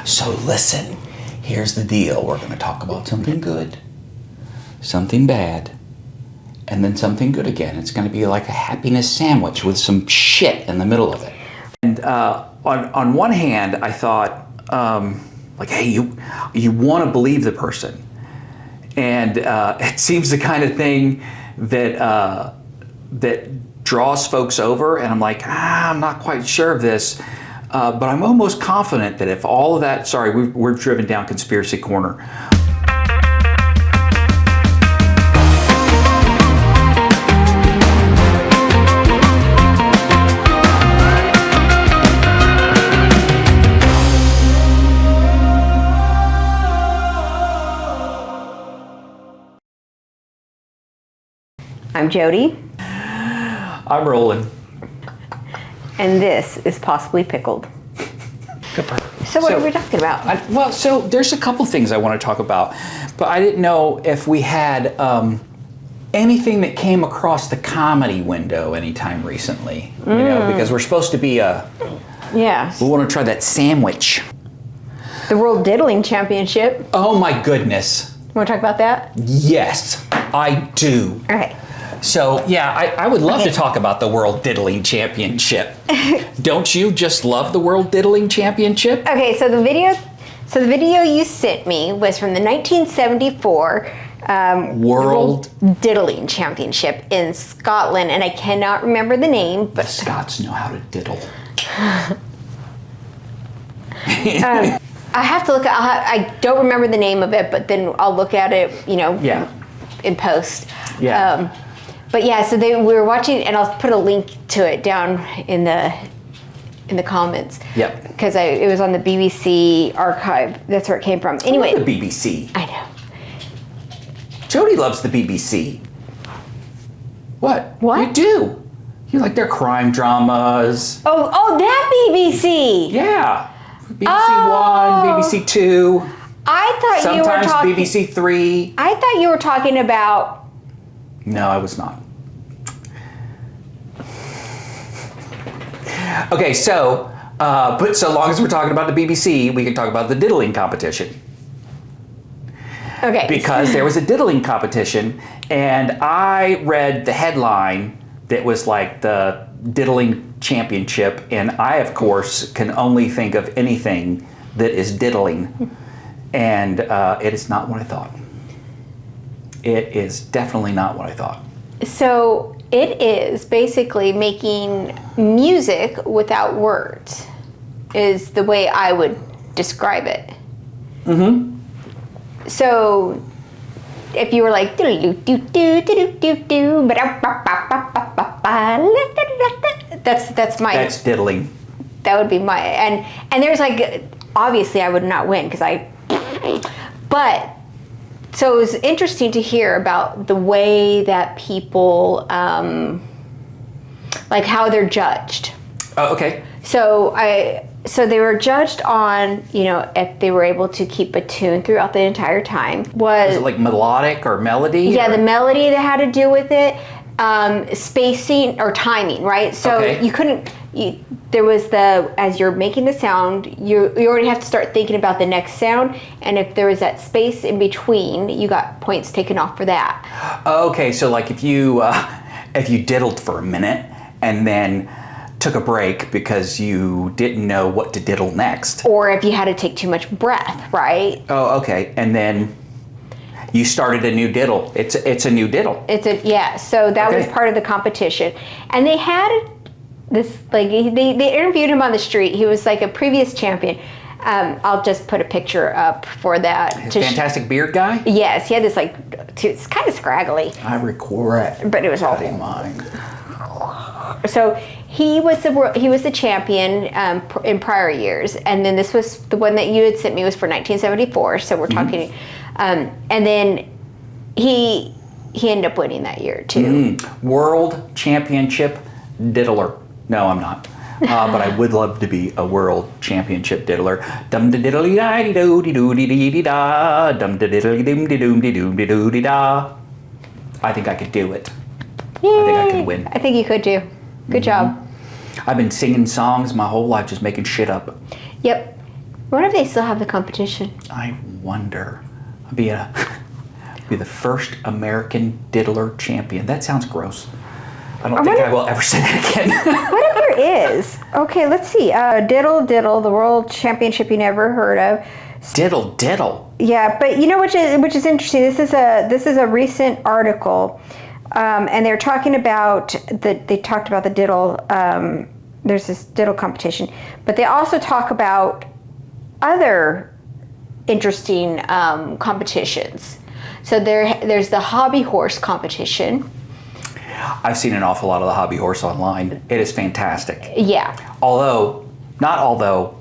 So listen, here's the deal. We're going to talk about something good, something bad, and then something good again. It's going to be like a happiness sandwich with some shit in the middle of it. And on one hand, I thought, like, hey, you want to believe the person. And it seems the kind of thing that that draws folks over. And I'm like, I'm not quite sure of this. But I'm almost confident that if all of that, sorry, we're driven down conspiracy corner. I'm Jody. I'm Roland. And this is Possibly Pickled. So what are we talking about? So there's a couple things I want to talk about, but I didn't know if we had anything that came across the comedy window anytime recently. You know, because we're supposed to be Yeah. we want to try that sandwich. The World Diddling Championship. Oh my goodness. You want to talk about that? Yes, I do. Okay. So yeah, I would love to talk about the World Diddling Championship. Don't you just love the World Diddling Championship? Okay, so the video you sent me was from the 1974 World Diddling Championship in Scotland, and I cannot remember the name, but The Scots know how to diddle. I have to look at. I don't remember the name of it, but then I'll look at it. You know, in post. Yeah. But yeah, so we were watching, and I'll put a link to it down in the comments. Yep. Because it was on the BBC archive. That's where it came from. Anyway. I love the BBC. I know. Jody loves the BBC. What? What? You do. You like their crime dramas. Oh, that BBC. Yeah. BBC One, BBC Two. I thought you were Sometimes talking. BBC Three. I thought you were talking about. No, I was not. Okay, so, but so long as we're talking about the BBC, we can talk about the diddling competition. Okay. Because there was a diddling competition, and I read the headline that was like the diddling championship, and I, of course, can only think of anything that is diddling, and it is not what I thought. It is definitely not what I thought. So it is basically making music without words, is the way I would describe it. Mm-hmm. So if you were like That's diddling. That would be my and there's like, obviously I would not win but so it was interesting to hear about the way that people like how they're judged. Oh, okay. So they were judged on, you know, if they were able to keep a tune throughout the entire time. Was it like melodic or melody? Yeah, or? the melody that had to do with it, spacing or timing, right? So okay. you couldn't. There was as you're making the sound, you already have to start thinking about the next sound, and if there was that space in between, you got points taken off for that. Okay, so like if you diddled for a minute and then took a break because you didn't know what to diddle next. Or if you had to take too much breath, right? Oh, okay, and then you started a new diddle. It's a new diddle. So that was part of the competition, and they had this, like, they interviewed him on the street. He was like a previous champion. I'll just put a picture up for that. Fantastic beard guy? Yes, he had this like, it's kind of scraggly. I regret. But it was all mine. So he was the champion in prior years, and then this was the one that you had sent me was for 1974. So we're talking, and then he ended up winning that year too. World Championship Diddler. No, I'm not. But I would love to be a world championship diddler. Dum da diddly da dee doo dee doo dee dee dee da. Dum da diddly dim dee doom dee doom dee doo dee da. I think I could do it. Yay. I think I could win. I think you could too. Good job. I've been singing songs my whole life, just making shit up. Yep. What if they still have the competition? I wonder. I'll be the first American diddler champion. That sounds gross. I don't think I will ever say that again. What if there is? Okay, let's see. Diddle, the world championship you never heard of. Diddle. Yeah, but you know which is interesting. This is a recent article, and they're talking about they talked about the diddle. There's this diddle competition, but they also talk about other interesting competitions. So there's the hobby horse competition. I've seen an awful lot of the hobby horse online. It is fantastic. Yeah.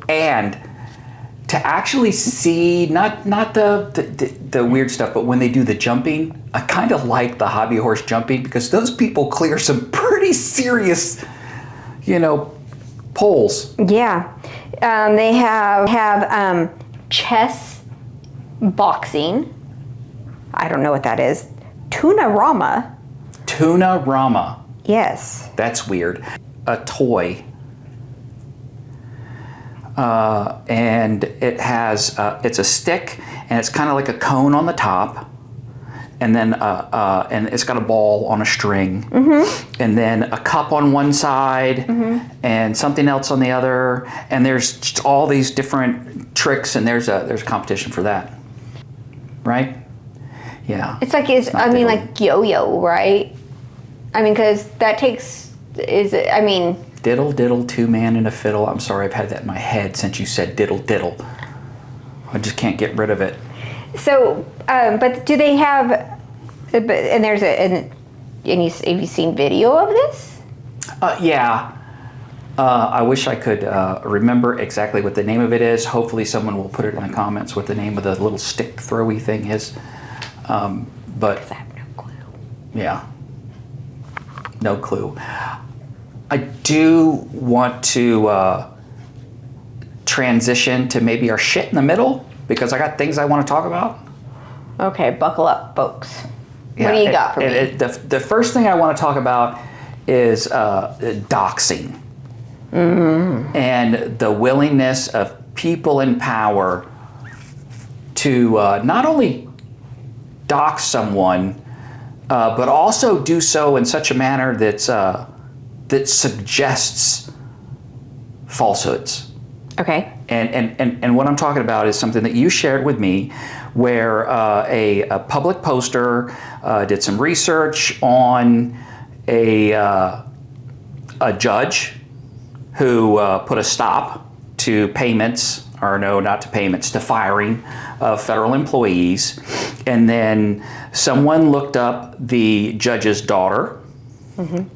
And to actually see not the weird stuff, but when they do the jumping, I kind of like the hobby horse jumping because those people clear some pretty serious, poles. Yeah. They have chess boxing. I don't know what that is. Tuna-rama. Yes. That's weird. A toy. And it has, it's a stick and it's kind of like a cone on the top. And then, and it's got a ball on a string. Mm-hmm. And then a cup on one side and something else on the other. And there's just all these different tricks and there's a competition for that. Right? Yeah. It's like, like yo-yo, right? Because that takes, Diddle, two-man and a fiddle. I'm sorry, I've had that in my head since you said diddle. I just can't get rid of it. So, but do they have, and there's have you seen video of this? Yeah. I wish I could remember exactly what the name of it is. Hopefully someone will put it in the comments what the name of the little stick throwy thing is. But I have no clue. Yeah. No clue. I do want to transition to maybe our shit in the middle because I got things I want to talk about. Okay, buckle up, folks. Yeah, what do you got for me? The first thing I want to talk about is doxing. Mm-hmm. And the willingness of people in power to not only dox someone, but also do so in such a manner that suggests falsehoods. Okay. And what I'm talking about is something that you shared with me, where a public poster did some research on a judge who put a stop to payments, or no, not to payments, to firing of federal employees. And then someone looked up the judge's daughter,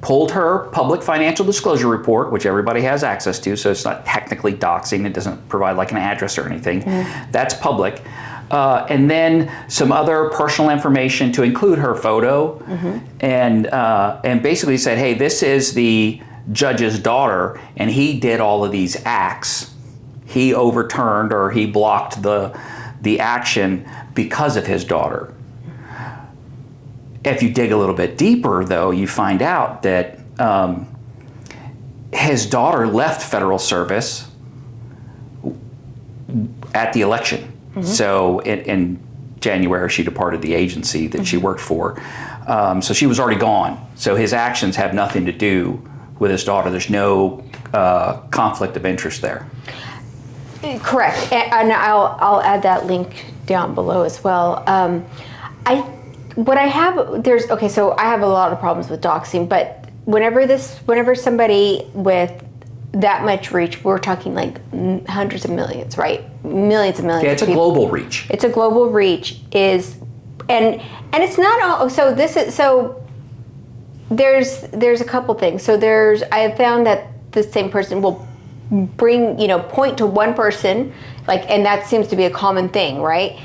pulled her public financial disclosure report, which everybody has access to, so it's not technically doxing. It doesn't provide like an address or anything. That's public. And then some other personal information to include her photo, and basically said, hey, this is the judge's daughter, and he did all of these acts. He overturned or he blocked the action because of his daughter. If you dig a little bit deeper, though, you find out that his daughter left federal service at the election. So in January, she departed the agency that she worked for. So she was already gone. So his actions have nothing to do with his daughter. There's no conflict of interest there. Correct, and I'll add that link down below as well. So I have a lot of problems with doxing, but whenever somebody with that much reach, we're talking like hundreds of millions, right? Millions and millions. Yeah, it's a global reach. It's a global reach and it's not all. So there's a couple things. So I have found that the same person will bring, point to one person, and that seems to be a common thing, right?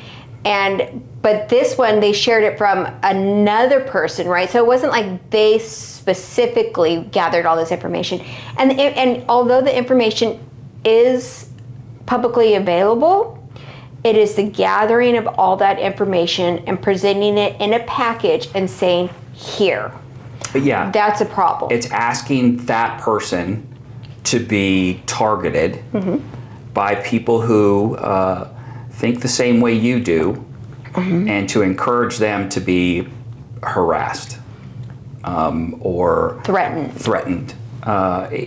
But this one, they shared it from another person, right? So it wasn't like they specifically gathered all this information. And although the information is publicly available, it is the gathering of all that information and presenting it in a package and saying, here. But yeah, that's a problem. It's asking that person to be targeted by people who think the same way you do, and to encourage them to be harassed or threatened.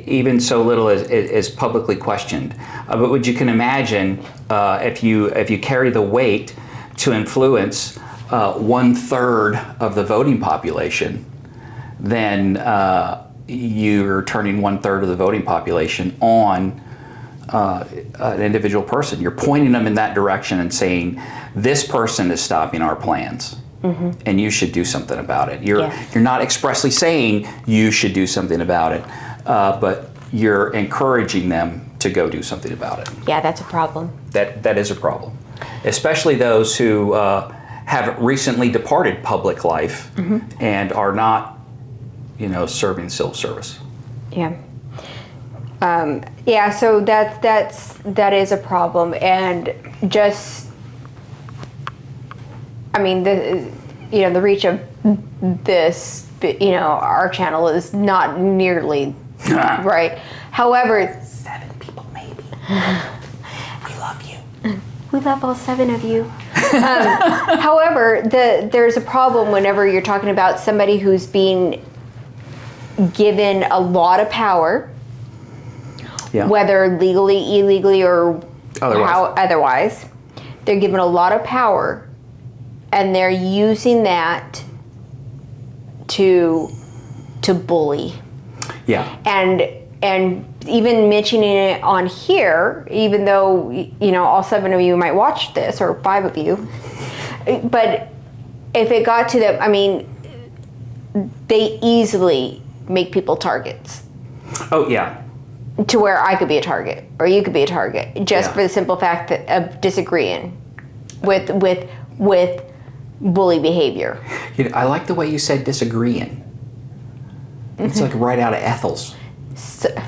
Even so little as publicly questioned. But what you can imagine, if you carry the weight to influence 1/3 of the voting population, then you're turning 1/3 of the voting population on an individual person. You're pointing them in that direction and saying, this person is stopping our plans. And you should do something about it. You're not expressly saying you should do something about it, but you're encouraging them to go do something about it. Yeah, that's a problem. That is a problem, especially those who have recently departed public life and are not, serving civil service. Yeah. So that is a problem, and just, the reach of this, our channel is not nearly right. However, 7 people maybe. We love you. We love all 7 of you. However, there's a problem whenever you're talking about somebody who's being given a lot of power, whether legally, illegally, or otherwise. They're given a lot of power, and they're using that to bully. Yeah. And even mentioning it on here, even though all 7 of you might watch this, or 5 of you, but if it got to them, they easily make people targets. Oh yeah. To where I could be a target, or you could be a target, just for the simple fact of disagreeing with bully behavior. I like the way you said disagreeing. It's like right out of Ethel's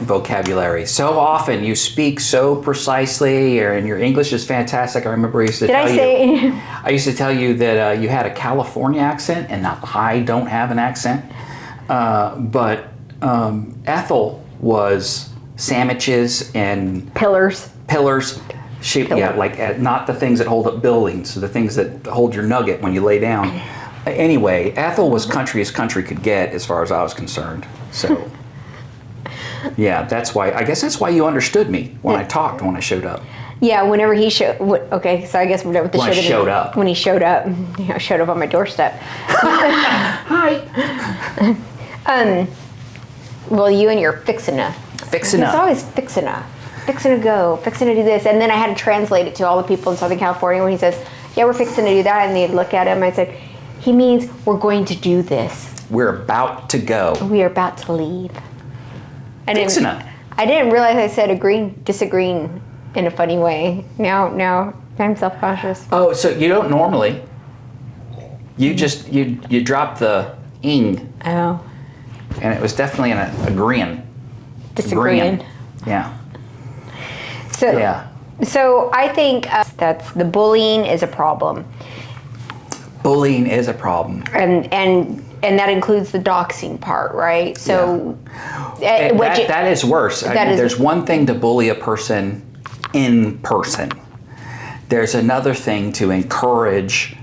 vocabulary. So often you speak so precisely, and your English is fantastic. I remember I used to tell you that you had a California accent, and I don't have an accent. But Ethel was sandwiches and pillars. Not the things that hold up buildings, the things that hold your nugget when you lay down. Anyway, Ethel was country as country could get, as far as I was concerned. So, yeah, I guess that's why you understood me when I talked, when I showed up. Yeah, whenever he showed. Okay, so I guess we're done with the when show. I showed up. When he showed up, showed up on my doorstep. Hi. Well, you and your fixing up. Fixing up. It's always fixing up. Fixing to go. Fixing to do this, and then I had to translate it to all the people in Southern California when he says, "Yeah, we're fixing to do that," and they'd look at him. I said, "He means we're going to do this. We're about to go. We are about to leave." Fixing up. I didn't realize I said disagreeing in a funny way. Now I'm self-conscious. Oh, so you don't normally. You just you drop the ing. Oh. And it was definitely an agreeing. Disagreeing. Yeah. So I think that's the bullying is a problem. Bullying is a problem. And that includes the doxing part, right? So that is worse. There's one thing to bully a person in person. There's another thing to encourage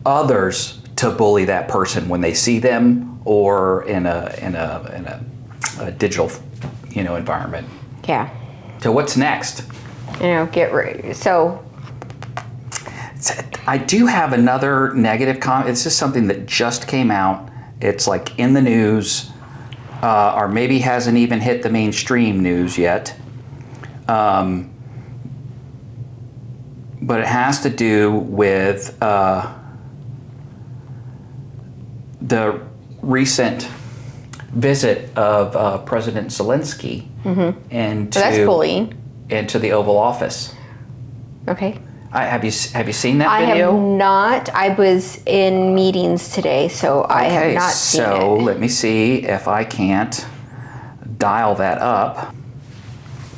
others to bully that person when they see them or in a digital, environment. Yeah. So what's next? Get ready. So I do have another negative comment. It's just something that just came out. It's like in the news, or maybe hasn't even hit the mainstream news yet. But it has to do with the recent visit of President Zelenskyy that's bullying. Into the Oval Office. Okay. Have you seen that video? I have not. I was in meetings today, so I have not seen it. So let me see if I can't dial that up.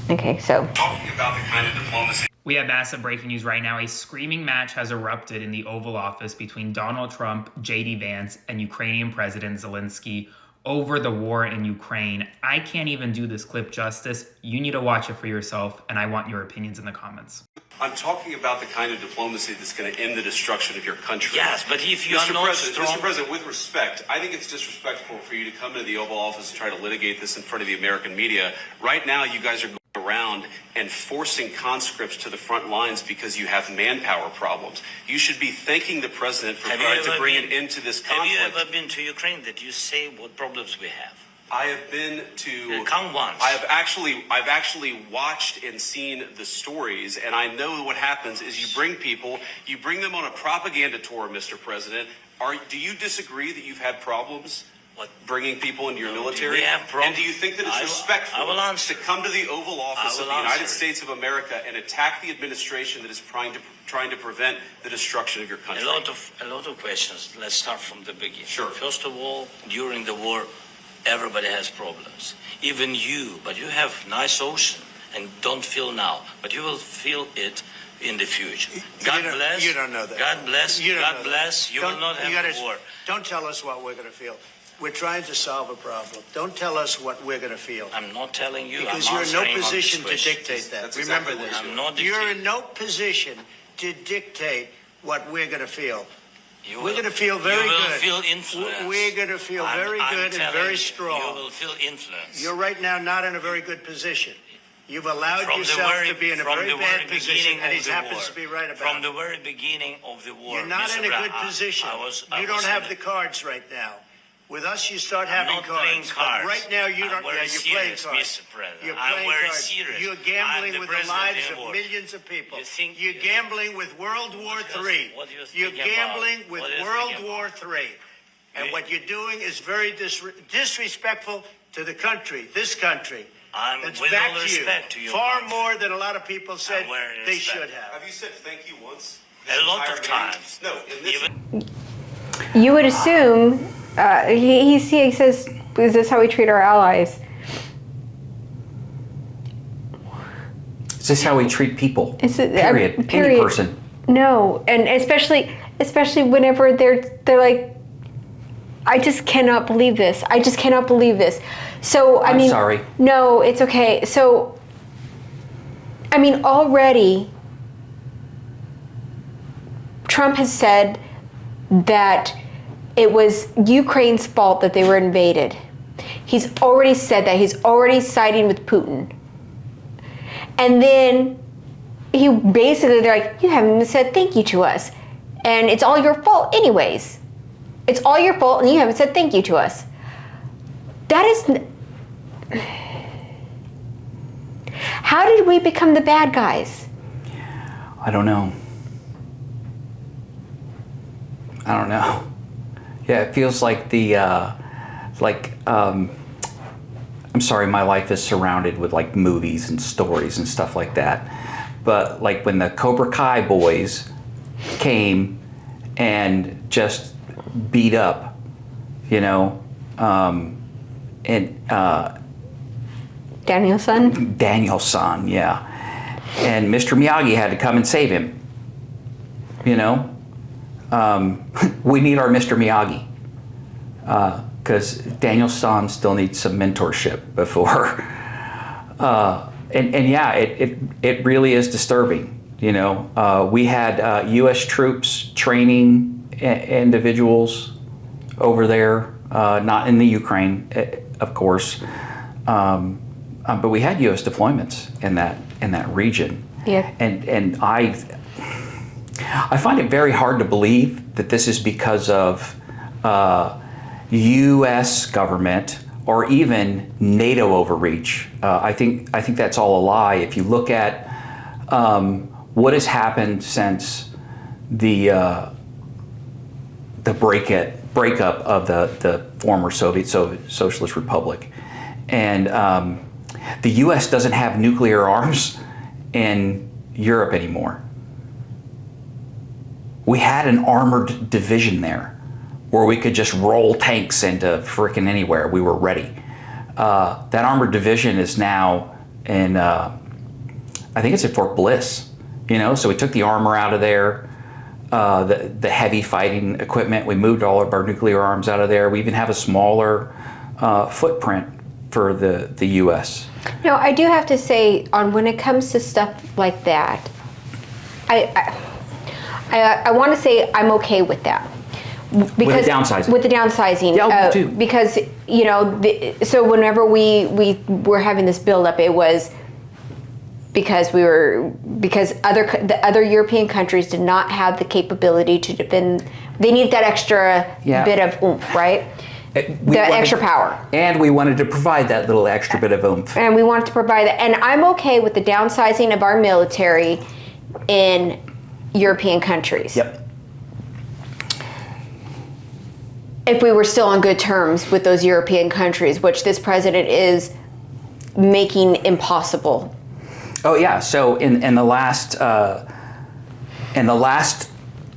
Okay, so. Talking about the kind of diplomacy. We have massive breaking news right now. A screaming match has erupted in the Oval Office between Donald Trump, J.D. Vance, and Ukrainian President Zelenskyy over the war in Ukraine. I can't even do this clip justice. You need to watch it for yourself, and I want your opinions in the comments. I'm talking about the kind of diplomacy that's going to end the destruction of your country. Yes, but if you are not strong... Mr. President, with respect, I think it's disrespectful for you to come into the Oval Office and try to litigate this in front of the American media. Right now, you guys are going around and forcing conscripts to the front lines because you have manpower problems. You should be thanking the president for trying to bring an end to this conflict. Have you ever been to Ukraine that you say what problems we have? I have been to. Come once. I've actually watched and seen the stories, and I know what happens is you bring them on a propaganda tour, Mr. President. Do you disagree that you've had problems bringing people into your military? We have problems. And do you think that it's respectful to come to the Oval Office of the United States of America and attack the administration that is trying to prevent the destruction of your country? A lot of questions. Let's start from the beginning. Sure. First of all, during the war, everybody has problems. Even you, but you have nice ocean and don't feel now, but you will feel it in the future. God bless. You don't know that. God bless. God bless. You will not have a war. Don't tell us what we're going to feel. We're trying to solve a problem. Don't tell us what we're going to feel. I'm not telling you. Because you're in no position to dictate that. That's Remember exactly this. I'm not You're in no position to dictate what we're going to feel. We're going to feel very good. You will feel influence. We're going to feel very good and very strong. You will feel influence. You're right now not in a very good position. You've allowed yourself to be in a very bad position, and he happens to be right about it. From the very beginning of the war. You're not in a good position. You don't have the cards right now. With us, you start having not cards. Playing cards. But right now, you don't. Yeah, you're playing cards. Mr. President. You're I'm playing very cards. serious. You're gambling I'm with the the lives president of millions of people. You're gambling with World War III. What do you think You're gambling about? with What do you World think War III. And what you're doing is very disrespectful to the country, this country. I'm That's with back all to you. respect to you. Far more than a lot of people said they respect. should have. Have you said thank you once? A lot of times. No, in this. You would assume he says, "Is this how we treat our allies?" Is this how we treat people? Period. Any person. No, and especially whenever they're like, I just cannot believe this. I just cannot believe this. So I I'm mean, sorry. No, it's okay. So I mean, already Trump has said that it was Ukraine's fault that they were invaded. He's already said that. He's already siding with Putin. And then they're like, you haven't even said thank you to us. And it's all your fault anyways. It's all your fault and you haven't said thank you to us. That is... How did we become the bad guys? I don't know. Yeah, it feels like I'm sorry, my life is surrounded with like movies and stories and stuff like that. But like when the Cobra Kai boys came and just beat up, Daniel-san, yeah. And Mr. Miyagi had to come and save him, we need our Mr. Miyagi because Daniel-san still needs some mentorship before. And yeah, it really is disturbing. We had U.S. troops training individuals over there, not in the Ukraine, of course, but we had U.S. deployments in that region. Yeah. And I find it very hard to believe that this is because of U.S. government or even NATO overreach. I think that's all a lie. If you look at what has happened since the breakup of the former Soviet Socialist Republic, and the U.S. doesn't have nuclear arms in Europe anymore. We had an armored division there where we could just roll tanks into frickin' anywhere. We were ready. That armored division is now in, I think it's at Fort Bliss, so we took the armor out of there, the heavy fighting equipment. We moved all of our nuclear arms out of there. We even have a smaller footprint for the U.S. No, I do have to say, when it comes to stuff like that, I want to say I'm okay with that. Because, with the downsizing. With the downsizing. Yeah, too. Because, so whenever we were having this buildup, it was because the other European countries did not have the capability to defend. They needed that extra bit of oomph, right? Extra power. And we wanted to provide that little extra bit of oomph. And we wanted to provide that. And I'm okay with the downsizing of our military in European countries. Yep. If we were still on good terms with those European countries, which this president is making impossible. Oh yeah. So in the last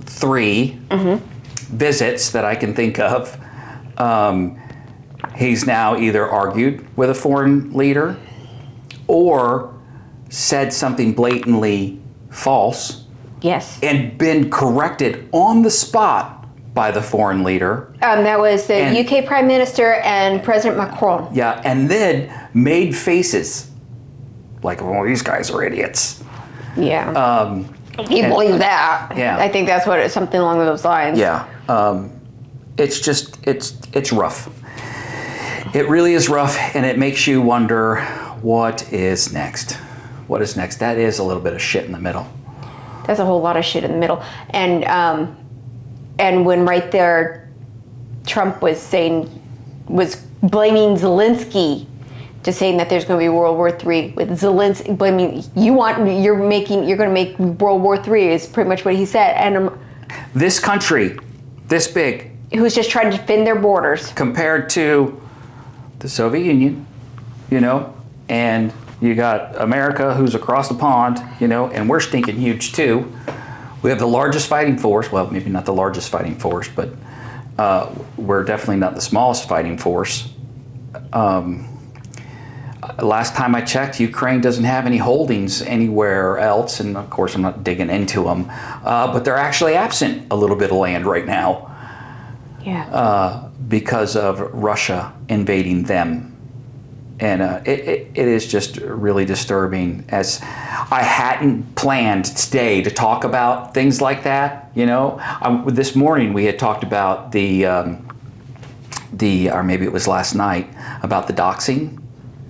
3 visits that I can think of, he's now either argued with a foreign leader or said something blatantly false. Yes. And been corrected on the spot by the foreign leader. That was the UK Prime Minister and President Macron. Yeah, and then made faces like, well, these guys are idiots. Yeah. You believe that? Yeah. I think that's what something along those lines. Yeah. It's just, it's rough. It really is rough, and it makes you wonder, what is next? What is next? That is a little bit of shit in the middle. That's a whole lot of shit in the middle. And when right there, Trump was blaming Zelenskyy, just saying that there's going to be World War III with Zelenskyy blaming you're going to make World War III is pretty much what he said. And this country, this big, who's just trying to defend their borders, compared to the Soviet Union, and you got America, who's across the pond, and we're stinking huge too. We have the largest fighting force. Well, maybe not the largest fighting force, but we're definitely not the smallest fighting force. Last time I checked, Ukraine doesn't have any holdings anywhere else, and of course I'm not digging into them, but they're actually absent a little bit of land right now. Yeah. Because of Russia invading them. And it is just really disturbing, as I hadn't planned today to talk about things like that. This morning we had talked about or maybe it was last night, about the doxing.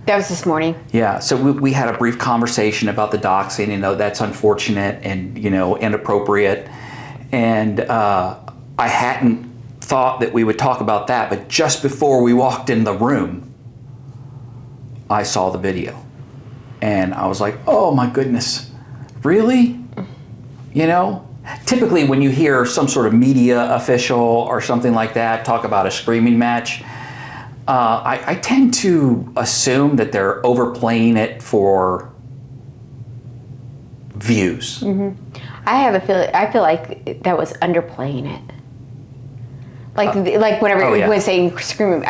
That was this morning. Yeah, so we had a brief conversation about the doxing. That's unfortunate and inappropriate. And I hadn't thought that we would talk about that, but just before we walked in the room, I saw the video, and I was like, oh my goodness, really? Typically when you hear some sort of media official or something like that talk about a screaming match, I tend to assume that they're overplaying it for views. Mm-hmm. I feel like that was underplaying it. Like whenever when saying screaming,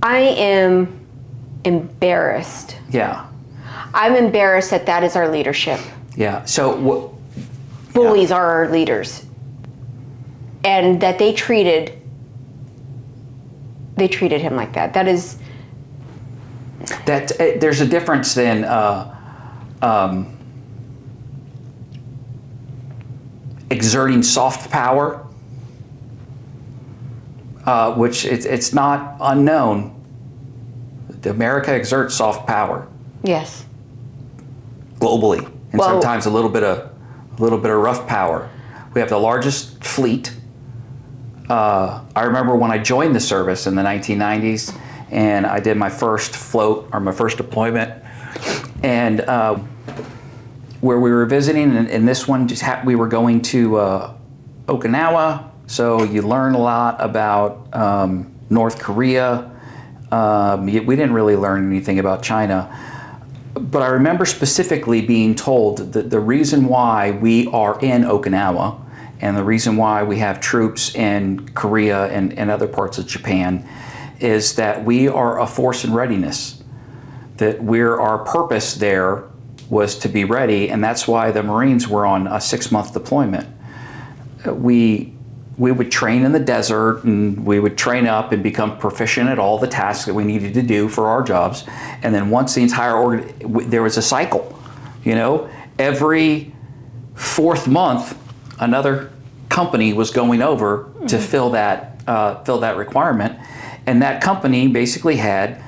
I am embarrassed. Yeah. I'm embarrassed that is our leadership. Yeah. So bullies are our leaders, and that they treated him like that. That is. There's a difference than exerting soft power. Which it's not unknown. America exerts soft power. Yes. Globally, and sometimes a little bit of rough power. We have the largest fleet. I remember when I joined the service in the 1990s, and I did my first float or my first deployment, and where we were visiting, and this one we were going to Okinawa. So you learn a lot about North Korea. We didn't really learn anything about China. But I remember specifically being told that the reason why we are in Okinawa and the reason why we have troops in Korea and other parts of Japan is that we are a force in readiness. That our purpose there was to be ready, and that's why the Marines were on a 6-month deployment. We we would train in the desert, and we would train up and become proficient at all the tasks that we needed to do for our jobs. And then once the entire there was a cycle, you know, every 4th month, another company was going over to fill that requirement, and that company basically had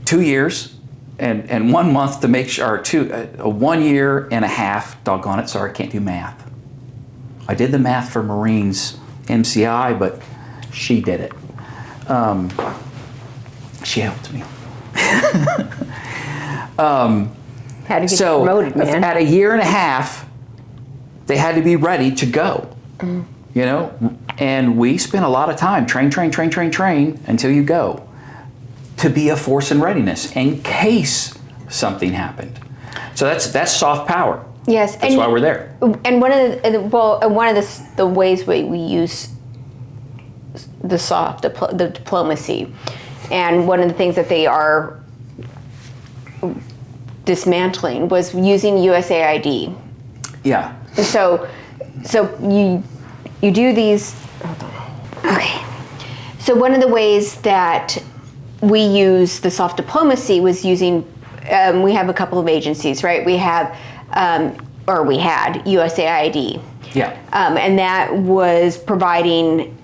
2 years and 1 month to make sure, or 1 year and a half. Doggone it! Sorry, I can't do math. I did the math for Marines MCI, but she did it. She helped me. Had to get promoted, man. At a year and a half, they had to be ready to go. You know, and we spent a lot of time train until you go, to be a force in readiness in case something happened. So that's soft power. Yes, that's why we're there. And one of the ways we use the diplomacy, and one of the things that they are dismantling was using USAID. Yeah. So you do these. Okay. So one of the ways that we use the soft diplomacy was using. We have a couple of agencies, right? We have. We had USAID. Yeah. And that was providing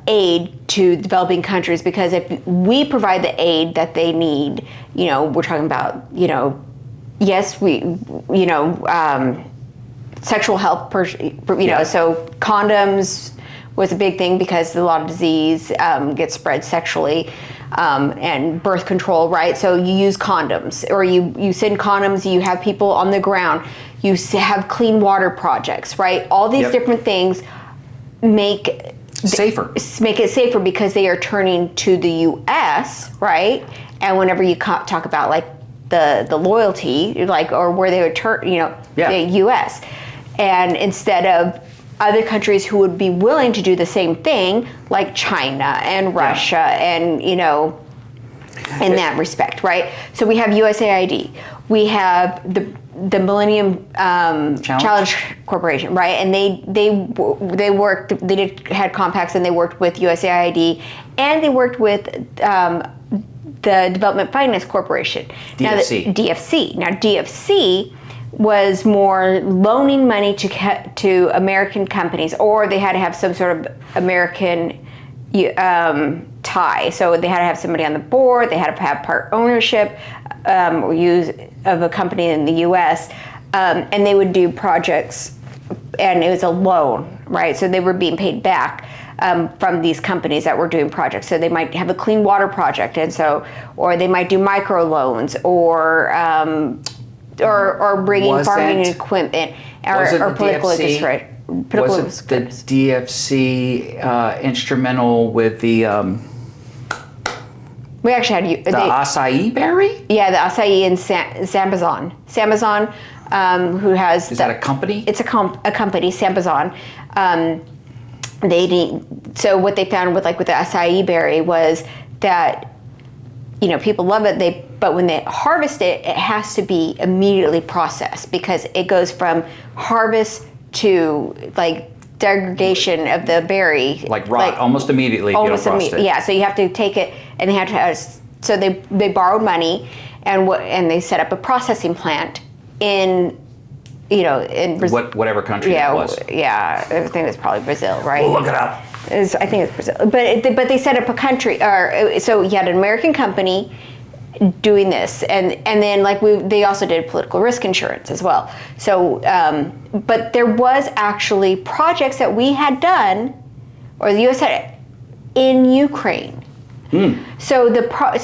aid to developing countries, because if we provide the aid that they need, you know, we're talking about, you know, yes, sexual health, know, so condoms was a big thing because a lot of disease gets spread sexually. And birth control, right? So you use condoms, or you send condoms, you have people on the ground, you have clean water projects, right? All these different things make it safer because they are turning to the U.S., right? And whenever you talk about like the loyalty, like, or where they would turn, you know, the U.S. And instead of other countries who would be willing to do the same thing, like China and Russia, and, you know, in that respect, right? So we have USAID, we have the Millennium Challenge Corporation, right? And they had compacts, and they worked with USAID, and they worked with the Development Finance Corporation. DFC. Now DFC was more loaning money to American companies, or they had to have some sort of American tie. So they had to have somebody on the board, they had to have part ownership or use of a company in the U.S., and they would do projects, and it was a loan, right? So they were being paid back from these companies that were doing projects. So they might have a clean water project, and so, or they might do micro loans, or bringing farming equipment, or political interest, right? Was it the DFC instrumental with the? We actually had the acai berry. Yeah, the acai in Sambazon, who has. Is that a company? It's a company, Sambazon. So what they found with the acai berry was that, you know, people love it. But when they harvest it, it has to be immediately processed, because it goes from harvest to degradation of the berry, rot almost immediately. Almost immediately, yeah. So you have to take it, and they had to. So they borrowed money, and they set up a processing plant in Brazil. Whatever country it was. Yeah, I think it's probably Brazil, right? We'll look it up. I think it's Brazil, but they set up a country, or so you had an American company doing this, and then they also did political risk insurance as well. So, but there was actually projects that we had done, or the U.S. had, in Ukraine. So the part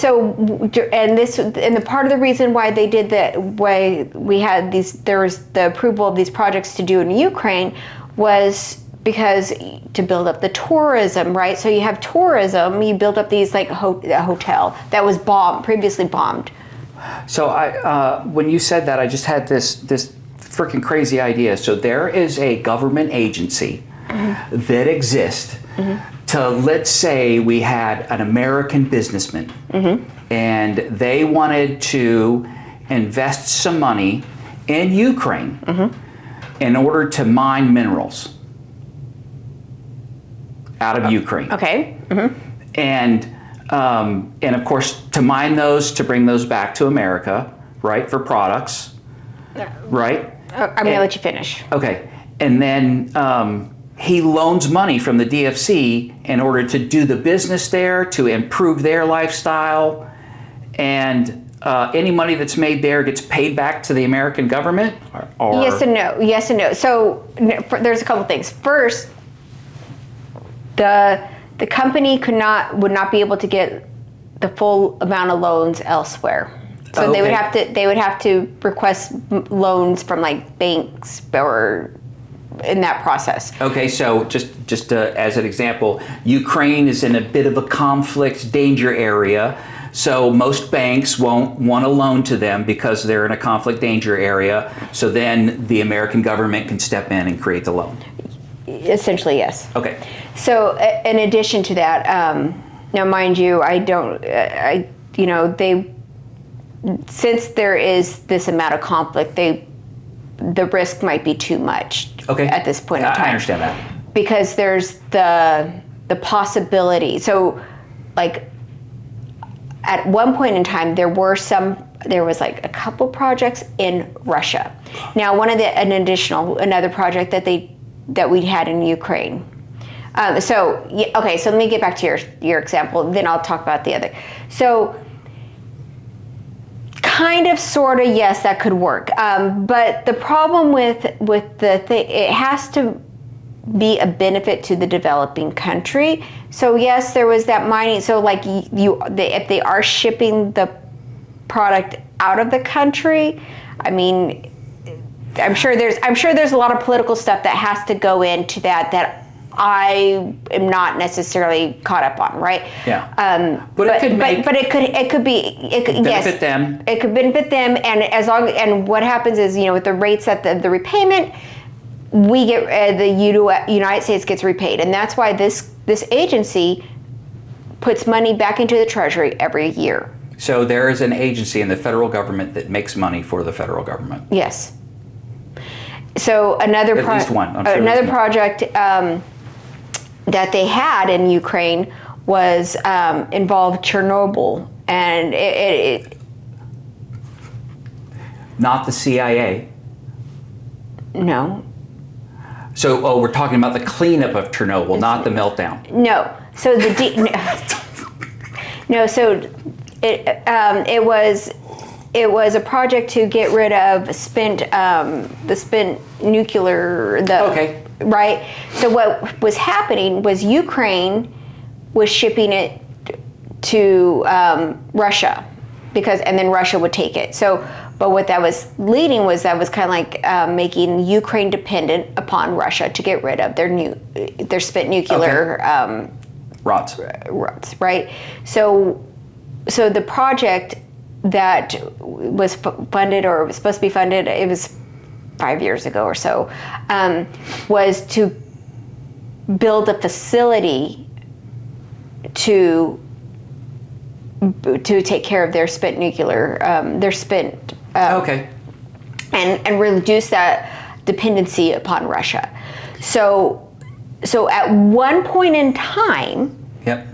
of the reason why they did that, why we had there was the approval of these projects to do in Ukraine, was because to build up the tourism, right? So you have tourism, you build up these a hotel that was previously bombed. So when you said that, I just had this freaking crazy idea. So there is a government agency that exists to, let's say we had an American businessman and they wanted to invest some money in Ukraine in order to mine minerals. out of Ukraine. Okay. And of course, to mine those, to bring those back to America, right, for products, right? I'm going to let you finish. Okay. And then he loans money from the DFC in order to do the business there, to improve their lifestyle. And any money that's made there gets paid back to the American government? Or Yes and no. Yes and no. So there's a couple things. First, the company would not be able to get the full amount of loans elsewhere. So they would have to request loans from like banks or in that process. Okay, so just as an example, Ukraine is in a bit of a conflict danger area. So most banks won't want to loan to them because they're in a conflict danger area. So then the American government can step in and create the loan. Essentially, yes. Okay. So in addition to that, now mind you, since there is this amount of conflict, the risk might be too much at this point in time. I understand that. Because there's the possibility. So like at one point in time, there was like a couple projects in Russia. Now another project that we had in Ukraine. So let me get back to your example, then I'll talk about the other. So kind of, sort of, yes, that could work. But the problem with the thing, it has to be a benefit to the developing country. So yes, there was that mining. So like if they are shipping the product out of the country, I mean, I'm sure there's a lot of political stuff that has to go into that I am not necessarily caught up on, right? Yeah. But it could benefit them. It could benefit them, and what happens is, with the rates at the repayment, we get the United States gets repaid, and that's why this agency puts money back into the Treasury every year. So there is an agency in the federal government that makes money for the federal government. Yes. So another project that they had in Ukraine was involved Chernobyl, and it not the CIA. No. So we're talking about the cleanup of Chernobyl, not the meltdown. No. So it was a project to get rid of the spent nuclear. Okay. Right. So what was happening was Ukraine was shipping it to Russia, and then Russia would take it. So, but what that was leading was that was kind of like making Ukraine dependent upon Russia to get rid of their spent nuclear rods. Right. So the project that was funded, or was supposed to be funded, it was 5 years ago or so, was to build a facility to take care of their spent nuclear, and reduce that dependency upon Russia. So at one point in time, yep,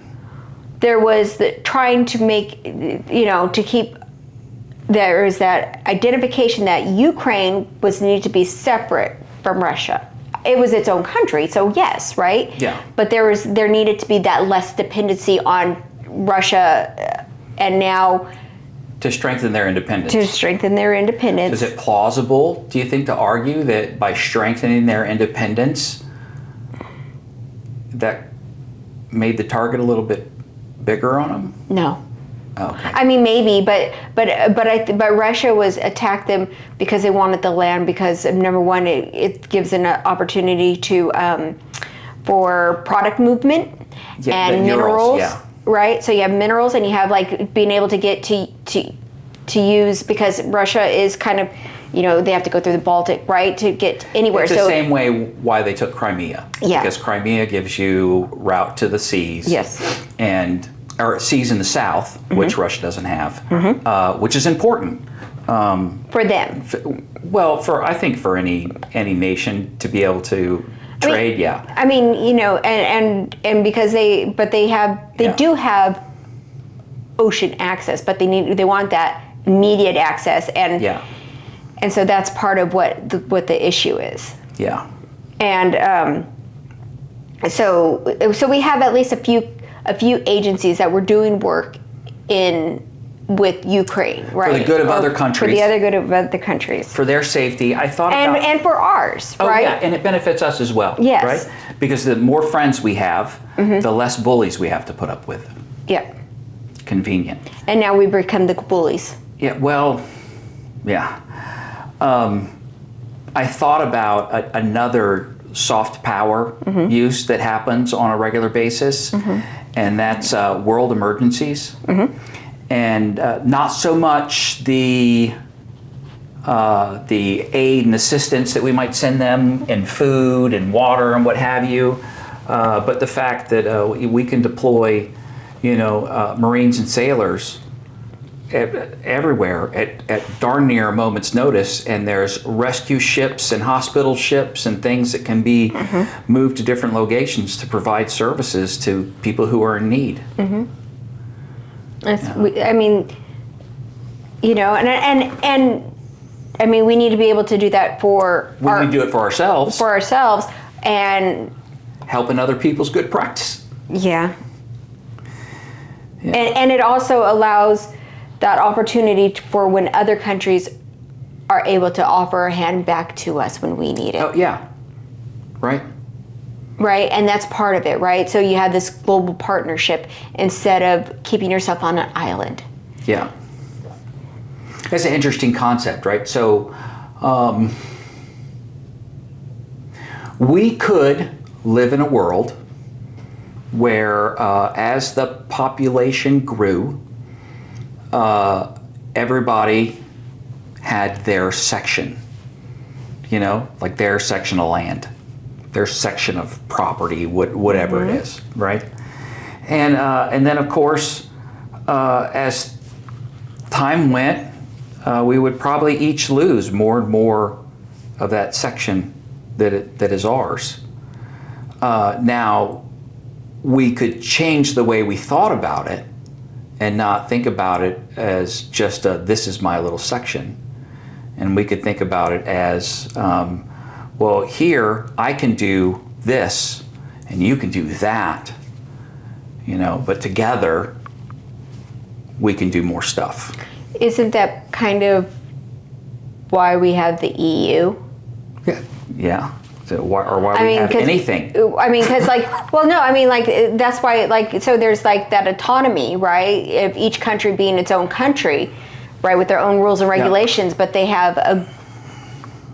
there was trying to make, to keep, there is that identification that Ukraine needed to be separate from Russia. It was its own country, so yes, right? Yeah. But there needed to be that less dependency on Russia, and now to strengthen their independence. Is it plausible, do you think, to argue that by strengthening their independence, that made the target a little bit bigger on them? No. Okay. I mean, maybe, but Russia attacked them because they wanted the land, because number one, it gives an opportunity for product movement and minerals, right? So you have minerals, and you have like being able to get to use, because Russia is kind of, they have to go through the Baltic, right, to get anywhere. It's the same way why they took Crimea. Yeah. Because Crimea gives you route to the seas. Yes. Or seas in the south, which Russia doesn't have, which is important. For them. I think for any nation to be able to trade, yeah. I mean, you know, and because they do have ocean access, but they want that immediate access, and so that's part of what the issue is. Yeah. And so we have at least a few agencies that were doing work with Ukraine, right? For the good of other countries. For the other good of other countries. For their safety. I thought and for ours, right? Yeah, and it benefits us as well. Yes. Right? Because the more friends we have, the less bullies we have to put up with. Yeah. Convenient. And now we become the bullies. Yeah, well, yeah. I thought about another soft power use that happens on a regular basis, and that's world emergencies. And not so much the aid and assistance that we might send them in food and water and what have you, but the fact that we can deploy, Marines and sailors everywhere at darn near a moment's notice, and there's rescue ships and hospital ships and things that can be moved to different locations to provide services to people who are in need. I mean, and I mean, we need to be able to do that we need to do it for ourselves. For ourselves, and helping other people's good practice. Yeah. And it also allows that opportunity for when other countries are able to offer a hand back to us when we need it. Oh, yeah. Right. Right, and that's part of it, right? So you have this global partnership instead of keeping yourself on an island. Yeah. That's an interesting concept, right? So we could live in a world where as the population grew, everybody had their section, like their section of land, their section of property, whatever it is, right? And then of course, as time went, we would probably each lose more and more of that section that is ours. Now, we could change the way we thought about it and not think about it as just this is my little section. And we could think about it as, well, here I can do this and you can do that, but together we can do more stuff. Isn't that kind of why we have the EU? Yeah. So why we have anything? I mean, because that's why, so there's that autonomy, right? Of each country being its own country, right, with their own rules and regulations, but they have a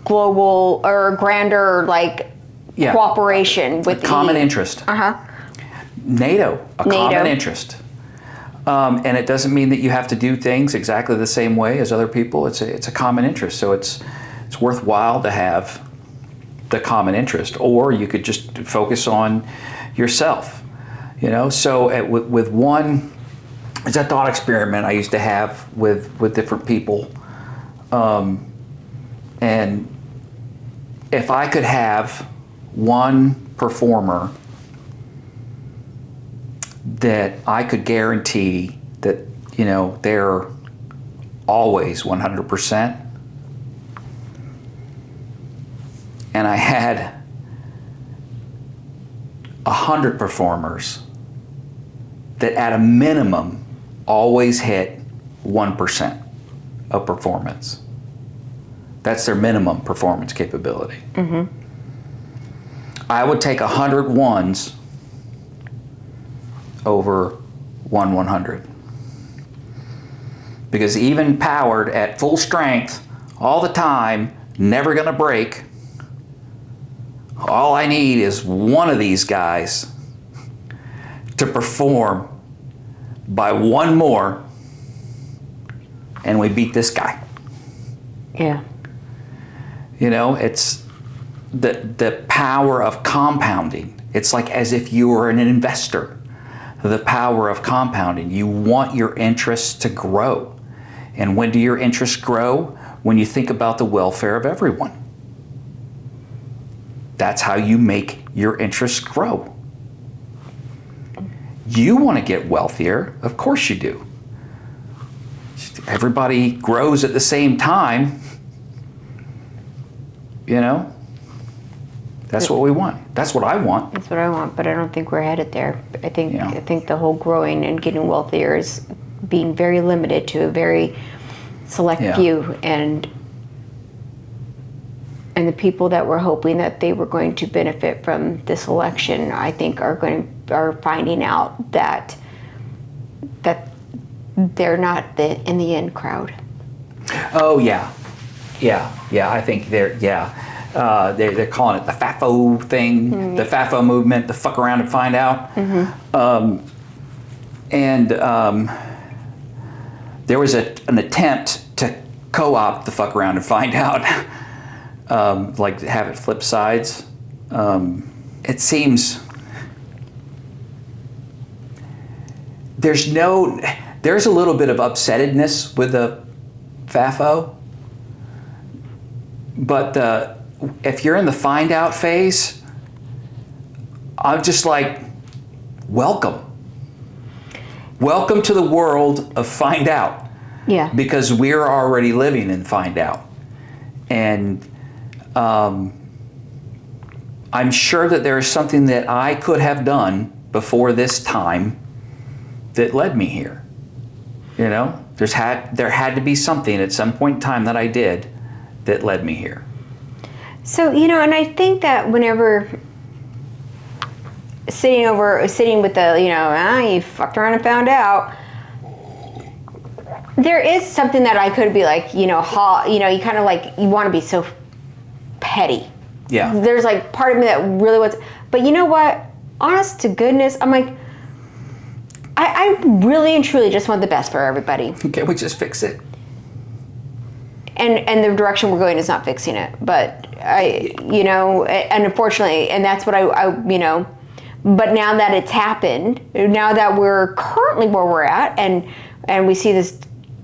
global or grander cooperation with a common interest. NATO, common interest. And it doesn't mean that you have to do things exactly the same way as other people. It's a common interest, so it's worthwhile to have the common interest, or you could just focus on yourself, So with one, it's a thought experiment I used to have with different people, and if I could have one performer that I could guarantee that they're always 100%. And I had 100 performers that at a minimum always hit 1% of performance. That's their minimum performance capability. I would take 100 ones over 100. Because even powered at full strength all the time, never gonna break, all I need is one of these guys to perform by one more, and we beat this guy. Yeah. It's the power of compounding. It's like as if you were an investor. The power of compounding. You want your interests to grow. And when do your interests grow? When you think about the welfare of everyone. that's how you make your interests grow. You want to get wealthier, of course you do. Everybody grows at the same time, you know? That's what we want. That's what I want. That's what I want, but I don't think we're headed there. I think Yeah. I think the whole growing and getting wealthier is being very limited to a very select few, and the people that were hoping that they were going to benefit from this election, I think are finding out that they're not in the in crowd. Oh yeah. I think they're calling it the FAFO thing, the FAFO movement, the fuck around and find out. There was an attempt to co-opt the fuck around and find out, like have it flip sides. It seems there's a little bit of upsettedness with the FAFO, but if you're in the find out phase, I'm just like, welcome to the world of find out. Yeah. Because we're already living in find out. And I'm sure that there is something that I could have done before this time that led me here. You know, there had to be something at some point in time that I did that led me here. So, you know, and I think that whenever sitting with the, you fucked around and found out, there is something that I could be like, you kind of like, you want to be so petty. Yeah. There's like part of me that really wants, but you know what? Honest to goodness, I'm like, I really and truly just want the best for everybody. Can't we just fix it? And the direction we're going is not fixing it. But and unfortunately, and that's what I but now that it's happened, now that we're currently where we're at, and we see this,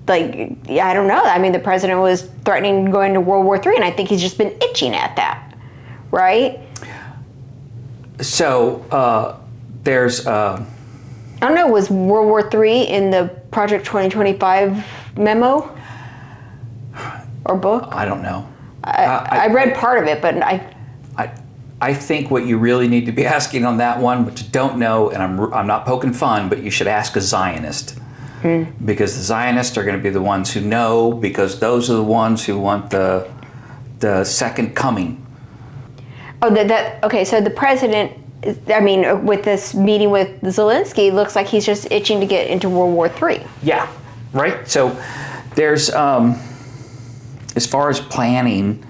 like, I don't know. I mean, the president was threatening going to World War III, and I think he's just been itching at that, right? So there's... I don't know, was World War III in the Project 2025 memo or book? I don't know. I read part of it, but I think what you really need to be asking on that one, which you don't know, and I'm not poking fun, but you should ask a Zionist. Because the Zionists are going to be the ones who know, because those are the ones who want the second coming. Oh, okay, so the president, I mean, with this meeting with Zelenskyy, looks like he's just itching to get into World War III. Yeah, right? So there's, as far as planning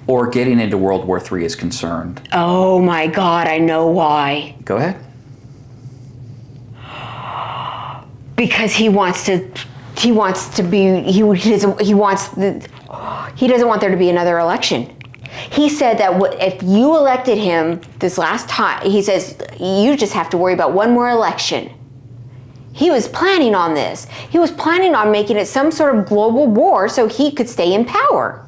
or getting into World War III is concerned. Oh my God, I know why. Go ahead. Because he doesn't want there to be another election. He said that if you elected him this last time, he says, you just have to worry about one more election. He was planning on this. He was planning on making it some sort of global war so he could stay in power.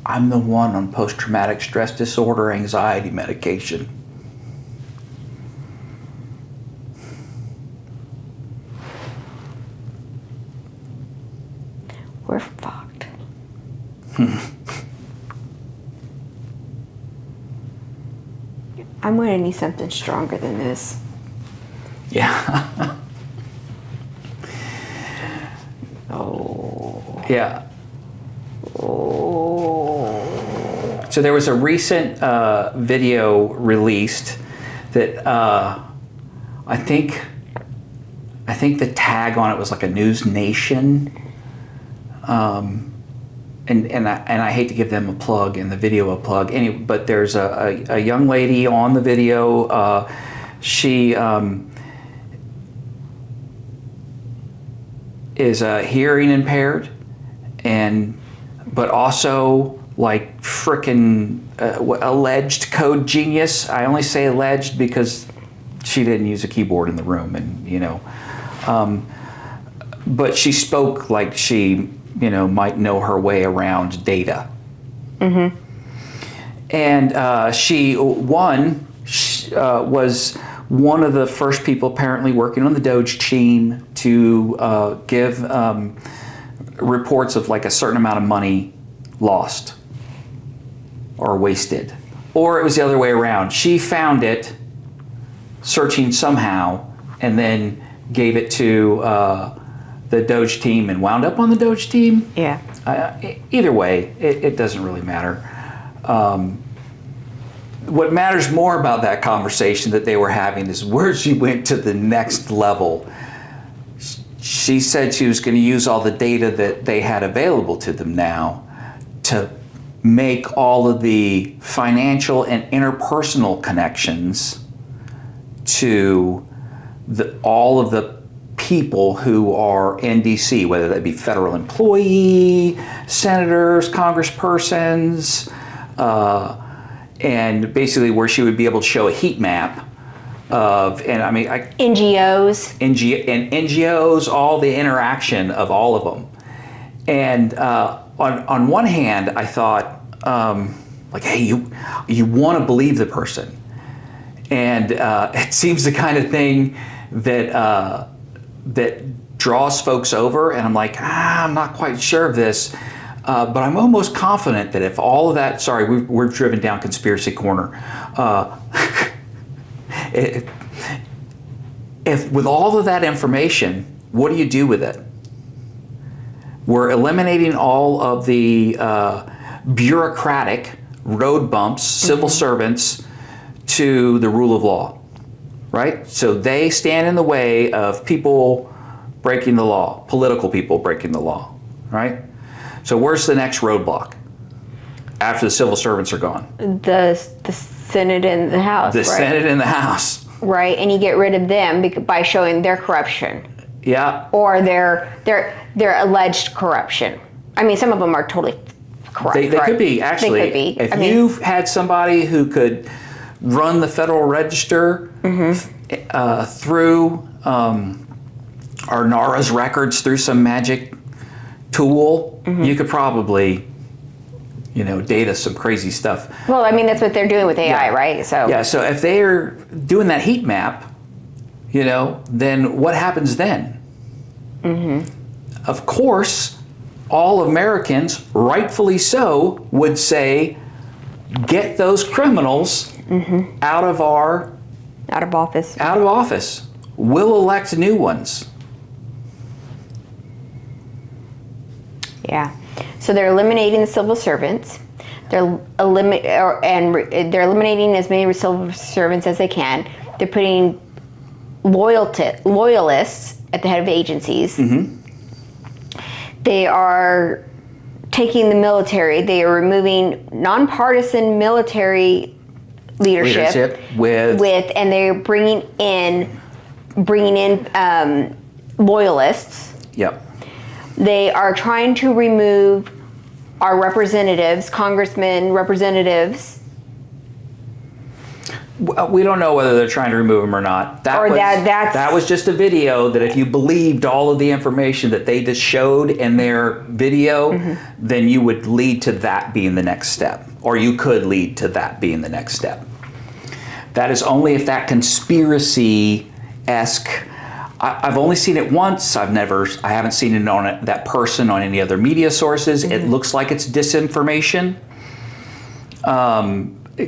I'm the one on post-traumatic stress disorder anxiety medication. We're fucked. I'm going to need something stronger than this. Yeah. Oh. Yeah. Oh. So there was a recent video released that I think the tag on it was like a News Nation. And I hate to give them a plug and the video a plug. But there's a young lady on the video. She is hearing impaired, but also like frickin' alleged code genius. I only say alleged because she didn't use a keyboard in the room, and but she spoke like she might know her way around data, And she was one of the first people apparently working on the Doge team to give reports of like a certain amount of money lost or wasted. Or it was the other way around. She found it searching somehow and then gave it to the Doge team and wound up on the Doge team. Yeah. Either way, it doesn't really matter. What matters more about that conversation that they were having is where she went to the next level. She said she was going to use all the data that they had available to them now to make all of the financial and interpersonal connections to all of the people who are in DC, whether that be federal employee, senators, congresspersons, and basically where she would be able to show a heat map of, and I mean, NGOs, all the interaction of all of them. And on one hand, I thought, like, hey, you want to believe the person. And it seems the kind of thing that that draws folks over, and I'm like, I'm not quite sure of this, but I'm almost confident that if all of that, sorry, we're driven down conspiracy corner. If with all of that information, what do you do with it? We're eliminating all of the bureaucratic road bumps, civil servants, to the rule of law, right? So they stand in the way of people breaking the law, political people breaking the law, right? So where's the next roadblock after the civil servants are gone? The Senate and the House. The Senate and the House. Right, and you get rid of them by showing their corruption. Yeah. Or their alleged corruption. I mean, some of them are totally corrupt. They could be, actually. They could be. If you've had somebody who could run the Federal Register through our NARA's records through some magic tool, you could probably, data some crazy stuff. Well, I mean, that's what they're doing with AI, right? So so if they're doing that heat map, then what happens then? Of course, all Americans, rightfully so, would say, get those criminals out of office. Out of office. We'll elect new ones. Yeah. So they're eliminating the civil servants. They're eliminating as many civil servants as they can. They're putting loyalists at the head of agencies. They are taking the military. They are removing nonpartisan military leadership and they're bringing in loyalists. Yep. They are trying to remove our representatives, congressmen, representatives. We don't know whether they're trying to remove them or not. That was just a video that if you believed all of the information that they just showed in their video, then you would lead to that being the next step. Or you could lead to that being the next step. That is only if that conspiracy-esque. I've only seen it once. I haven't seen it on that person on any other media sources. It looks like it's disinformation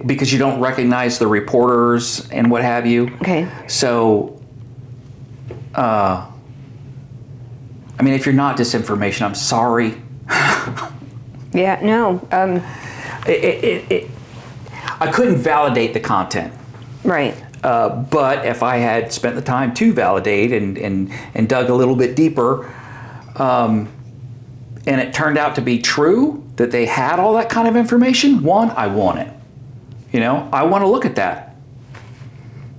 because you don't recognize the reporters and what have you. Okay. So, I mean, if you're not disinformation, I'm sorry. Yeah. No. I couldn't validate the content. Right. But if I had spent the time to validate and dug a little bit deeper, and it turned out to be true that they had all that kind of information, I want it. I want to look at that.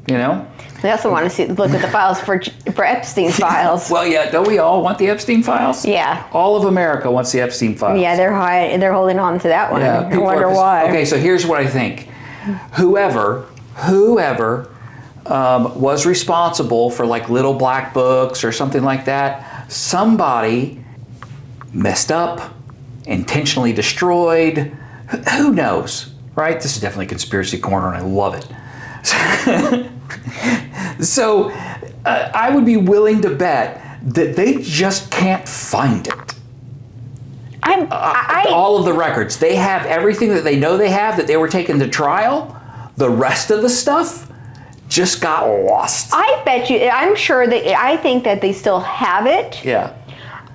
They also want to look at the files for Epstein's files. Well, yeah, don't we all want the Epstein files? Yeah. All of America wants the Epstein files. Yeah, they're holding on to that one. Yeah, I wonder why. Okay, so here's what I think. Whoever was responsible for like little black books or something like that, somebody messed up, intentionally destroyed, Who knows, right? This is definitely Conspiracy Corner, and I love it. So I would be willing to bet that they just can't find it. All of the records. They have everything that they know they have, that they were taken to trial. The rest of the stuff just got lost. I bet you, I'm sure that, I think that they still have it. Yeah.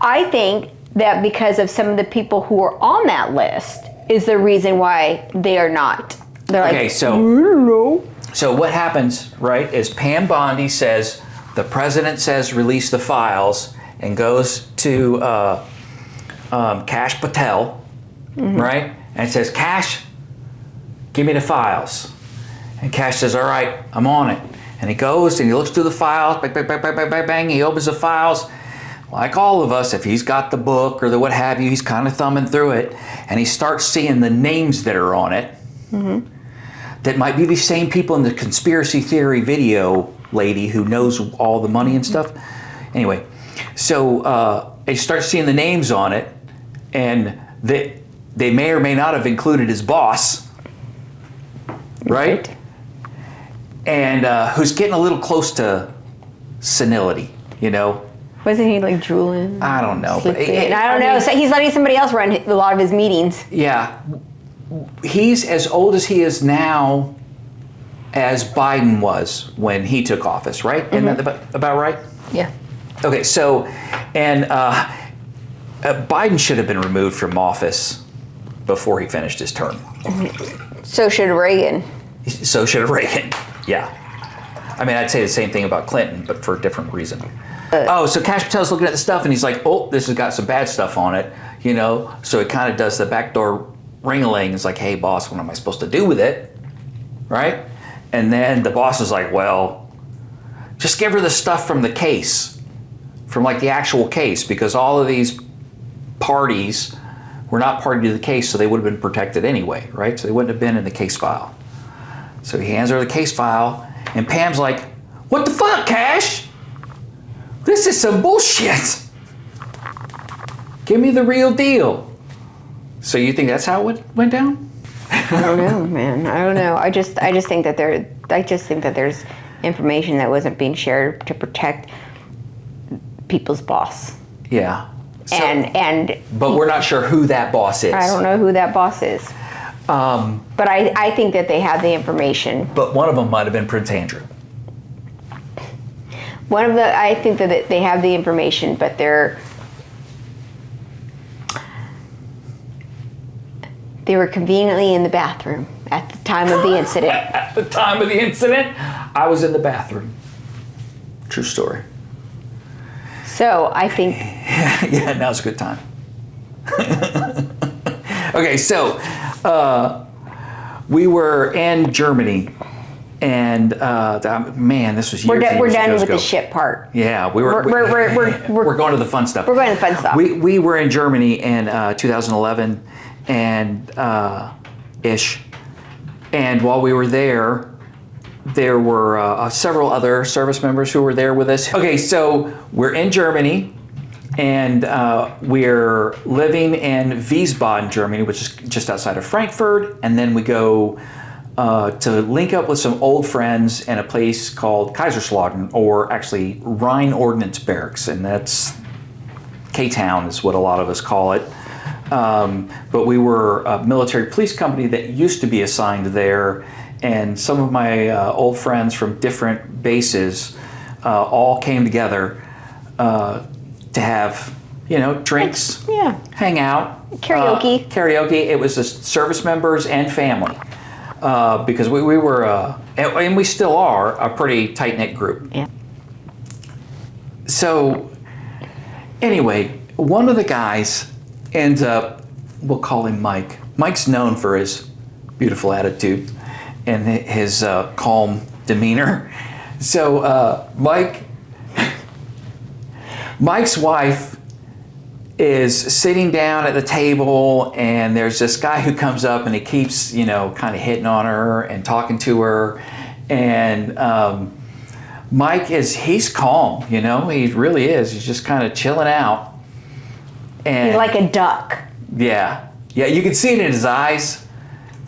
I think that because of some of the people who are on that list is the reason why they are not. They're like, okay, so, so what happens, right, is Pam Bondi says, the president says release the files, and goes to Kash Patel, right, and says, Kash, give me the files. And Kash says, all right, I'm on it. And he goes and he looks through the files, bang, bang, bang, bang, bang, bang, bang, he opens the files. Like all of us, if he's got the book or the what have you, he's kind of thumbing through it, and he starts seeing the names that are on it that might be the same people in the conspiracy theory video lady who knows all the money and stuff. Anyway, so he starts seeing the names on it, and they may or may not have included his boss, right? And who's getting a little close to senility, you know? Wasn't he like drooling? I don't know. But I don't know. So he's letting somebody else run a lot of his meetings. Yeah. He's as old as he is now as Biden was when he took office, right? Isn't that about right? Yeah. Okay, so, and Biden should have been removed from office before he finished his term. So should Reagan. So should Reagan, yeah. I mean, I'd say the same thing about Clinton, but for a different reason. So Kash Patel's looking at the stuff, and he's like, oh, this has got some bad stuff on it, you know? So it kind of does the backdoor ring-a-ling. It's like, hey, boss, what am I supposed to do with it, right? And then the boss is like, well, just give her the stuff from the case, from like the actual case, because all of these parties were not party to the case, so they would have been protected anyway, right? So they wouldn't have been in the case file. So he hands her the case file, and Pam's like, what the fuck, Kash? This is some bullshit. Give me the real deal. So you think that's how it went down? I don't know, man. I don't know. I just think that there's information that wasn't being shared to protect people's boss. Yeah. So, and but we're not sure who that boss is. I don't know who that boss is. But I think that they have the information. But one of them might have been Prince Andrew. I think that they have the information, but they were conveniently in the bathroom at the time of the incident. At the time of the incident, I was in the bathroom. True story. So I think... Yeah, now's a good time. Okay, so we were in Germany, and man, this was years ago. We're done with the shit part. Yeah, we're going to the fun stuff. We're going to the fun stuff. We were in Germany in 2011 and ish, and while we were there were several other service members who were there with us. Okay, so we're in Germany, and we're living in Wiesbaden, Germany, which is just outside of Frankfurt, and then we go to link up with some old friends in a place called Kaiserslautern, or actually Rhine Ordnance Barracks, and that's K-Town is what a lot of us call it. But we were a military police company that used to be assigned there, and some of my old friends from different bases all came together to have, drinks, hang out, karaoke. It was the service members and family, because we were, and we still are, a pretty tight-knit group. Yeah. So, anyway, one of the guys ends up, we'll call him Mike. Mike's known for his beautiful attitude and his calm demeanor. So Mike's wife is sitting down at the table, and there's this guy who comes up and he keeps, kind of hitting on her and talking to her. And Mike he's calm, he really is. He's just kind of chilling out. And he's like a duck. Yeah, you can see it in his eyes.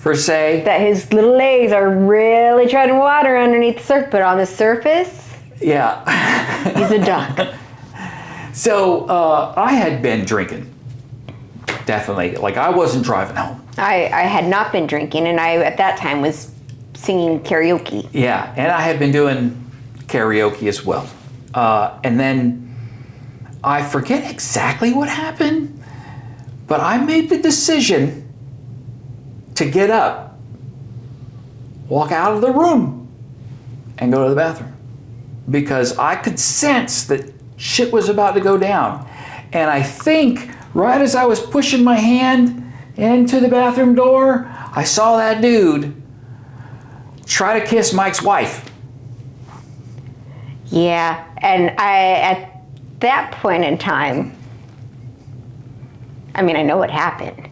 per se. That his little legs are really treading water underneath the surface, but on the surface, yeah, he's a duck. So I had been drinking, definitely. Like I wasn't driving home. I had not been drinking, and I at that time was singing karaoke. Yeah, and I had been doing karaoke as well. And then I forget exactly what happened, but I made the decision to get up, walk out of the room, and go to the bathroom. Because I could sense that shit was about to go down. And I think right as I was pushing my hand into the bathroom door, I saw that dude try to kiss Mike's wife. Yeah, and at that point in time, I mean, I know what happened.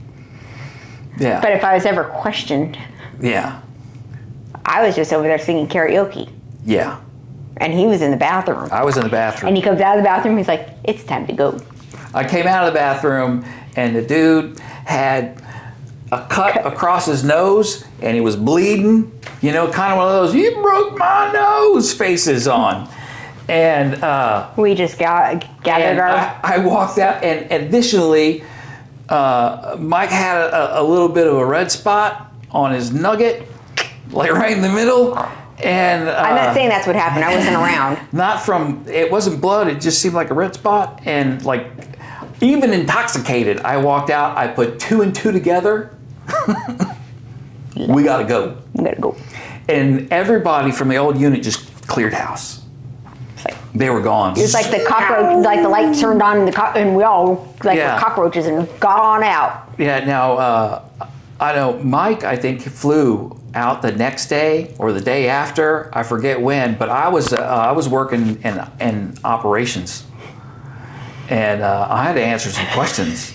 Yeah. But if I was ever questioned, yeah. I was just over there singing karaoke. Yeah. And he was in the bathroom. I was in the bathroom. And he comes out of the bathroom, he's like, it's time to go. I came out of the bathroom and the dude had a cut across his nose and he was bleeding, you know, kind of one of those, you broke my nose faces on. And we just gathered our... I walked out, and additionally, Mike had a little bit of a red spot on his nugget, like right in the middle. And I'm not saying that's what happened. I wasn't around. It wasn't blood. It just seemed like a red spot. And like, even intoxicated, I walked out. I put 2 and 2 together. We gotta go. We gotta go. And everybody from the old unit just cleared house. They were gone. It was like the cockroach, like the light turned on and we all were cockroaches and gone out. Yeah. Now I know Mike. I think flew out the next day or the day after. I forget when, but I was working in operations, and I had to answer some questions.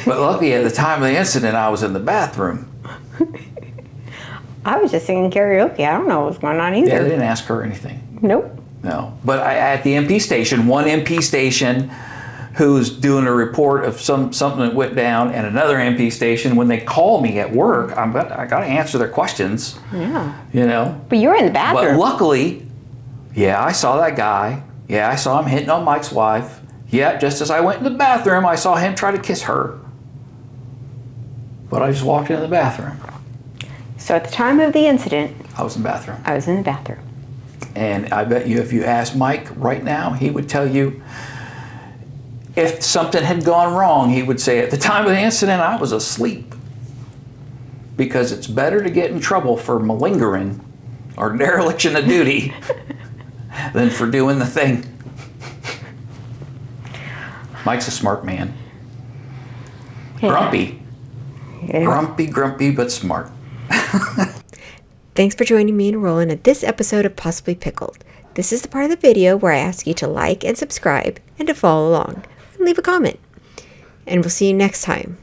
But luckily, at the time of the incident, I was in the bathroom. I was just singing karaoke. I don't know what was going on either. Yeah, they didn't ask her anything. Nope. No, but at the MP station, one MP station who's doing a report of something that went down, and another MP station, when they call me at work, I got to answer their questions. Yeah. You know. But you were in the bathroom. But luckily, yeah, I saw that guy. Yeah, I saw him hitting on Mike's wife. Yeah, just as I went in the bathroom, I saw him try to kiss her. But I just walked into the bathroom. So at the time of the incident, I was in the bathroom. I was in the bathroom. And I bet you if you asked Mike right now, he would tell you if something had gone wrong, he would say, at the time of the incident, I was asleep. Because it's better to get in trouble for malingering or dereliction of duty than for doing the thing. Mike's a smart man. Yeah. Grumpy. Yeah. Grumpy, but smart. Thanks for joining me and Roland at this episode of Possibly Pickled. This is the part of the video where I ask you to like and subscribe and to follow along and leave a comment. And we'll see you next time.